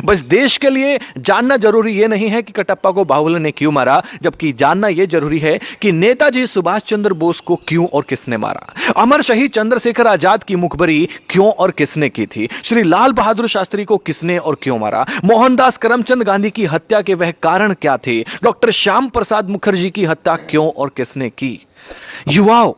बस देश के लिए जानना जरूरी यह नहीं है कि कटप्पा को बाहुबली ने क्यों मारा, जबकि जानना यह जरूरी है कि नेताजी सुभाष चंद्र बोस को क्यों और किसने मारा। अमर शहीद चंद्रशेखर आजाद की मुखबरी क्यों और किसने की थी। श्री लाल बहादुर शास्त्री को किसने और क्यों मारा। मोहनदास करमचंद गांधी की हत्या के वह कारण क्या थे। डॉक्टर श्याम प्रसाद मुखर्जी की हत्या क्यों और किसने की। युवाओं,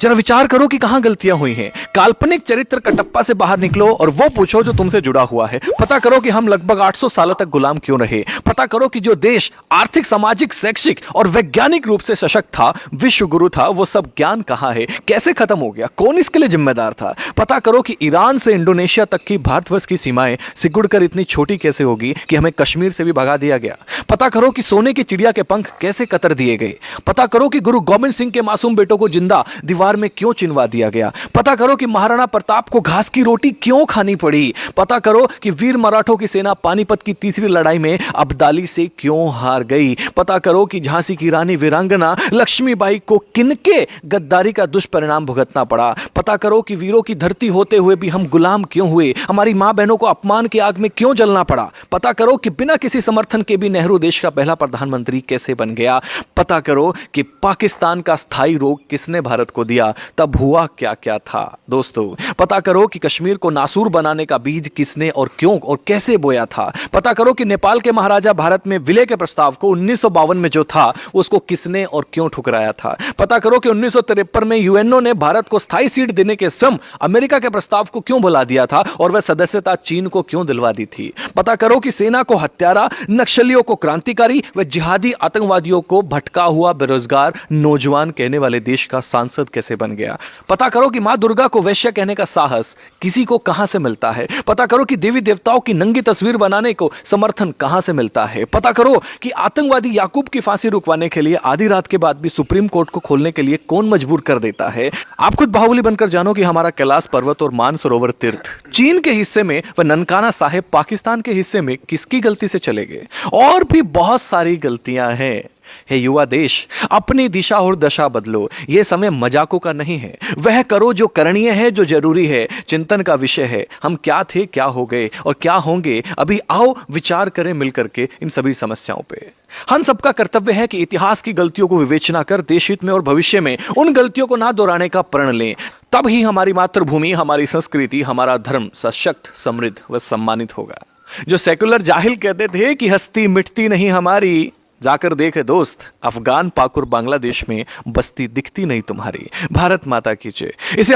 जरा विचार करो कि कहां गलतियां हुई हैं। काल्पनिक चरित्र कटप्पा से बाहर निकलो और वो पूछो जो तुमसे जुड़ा हुआ है। पता करो कि हम लगभग 800 सालों तक गुलाम क्यों रहे। पता करो कि जो देश आर्थिक, सामाजिक, शैक्षिक और वैज्ञानिक रूप से सशक्त था, विश्व गुरु था, वो सब ज्ञान कहां है, कैसे खत्म हो गया, कौन इसके लिए जिम्मेदार था। पता करो कि ईरान से इंडोनेशिया तक की भारतवर्ष की सीमाएं सिकुड़कर इतनी छोटी कैसे होगी कि हमें कश्मीर से भी भगा दिया गया। पता करो कि सोने की चिड़िया के पंख कैसे कतर दिए गए। पता करो कि गुरु गोविंद सिंह के मासूम बेटों को जिंदा दीवार में क्यों चिनवा दिया गया। पता करो कि महाराणा प्रताप को घास की रोटी क्यों खानी पड़ी। पता करो कि वीर मराठों की सेना पानीपत की तीसरी लड़ाई में अब्दाली से क्यों हार गई। पता करो कि झांसी की रानी वीरांगना लक्ष्मीबाई को किनके गद्दारी का दुष्परिणाम भुगतना पड़ा। पता करो कि वीरों की धरती होते हुए भी हम गुलाम क्यों हुए, हमारी मां बहनों को अपमान की आग में क्यों जलना पड़ा। पता करो कि बिना किसी समर्थन के भी नेहरू देश का पहला प्रधानमंत्री कैसे बन गया। पता करो कि पाकिस्तान का स्थायी रोग किसने भारत को दिया, तब हुआ क्या क्या था। दोस्तों, पता करो कि कश्मीर को नासूर बनाने का बीज किसने और क्यों और कैसे बोया था। पता करो कि नेपाल के महाराजा भारत में विलय के प्रस्ताव को 1952 में जो था उसको किसने और क्यों ठुकराया था। पता करो कि 1953 में यूएनओ ने भारत को स्थायी सीट देने के स्वयं अमेरिका के प्रस्ताव को क्यों भुला दिया था और वह सदस्यता चीन को क्यों दिलवा दी थी। पता करो कि सेना को हत्यारा, नक्सलियों को क्रांतिकारी व जिहादी आतंकवादियों को भटका हुआ बेरोजगार नौजवान कहने वाले देश का सांसद कैसे बन गया। पता करो कि मां दुर्गा को वैश्य कहने का साहस किसी को कहां से मिलता है। पता करो कि देवी देवताओं की नंगी तस्वीर बनाने को समर्थन कहां से मिलता है। पता करो कि आतंकवादी याकूब की फांसी रुकवाने के लिए आधी रात के बाद भी सुप्रीम कोर्ट को खोलने के लिए कौन मजबूर कर देता है। आप खुद बाहुबली बनकर जानो कि हमारा कैलाश पर्वत और मानसरोवर तीर्थ चीन के हिस्से में व ननकाना साहेब पाकिस्तान के हिस्से में किसकी गलती से चले गए। और भी बहुत सारी गलतियां हैं। हे युवा देश, अपनी दिशा और दशा बदलो। यह समय मजाकों का नहीं है। वह करो जो करणीय है, जो जरूरी है, चिंतन का विषय है। हम क्या थे, क्या हो गए और क्या होंगे। अभी आओ विचार करें मिलकर के इन सभी समस्याओं पे। हम सबका कर्तव्य है कि इतिहास की गलतियों को विवेचना कर देश हित में और भविष्य में उन गलतियों को ना दोहराने का प्रण लें। तब ही हमारी मातृभूमि, हमारी संस्कृति, हमारा धर्म सशक्त, समृद्ध व सम्मानित होगा। जो सेकुलर जाहिल कहते थे कि हस्ती मिटती नहीं हमारी, जाकर देखे दोस्त, अफगान, पाक और बांग्लादेश में बस्ती दिखती नहीं तुम्हारी। भारत माता की जय। इसे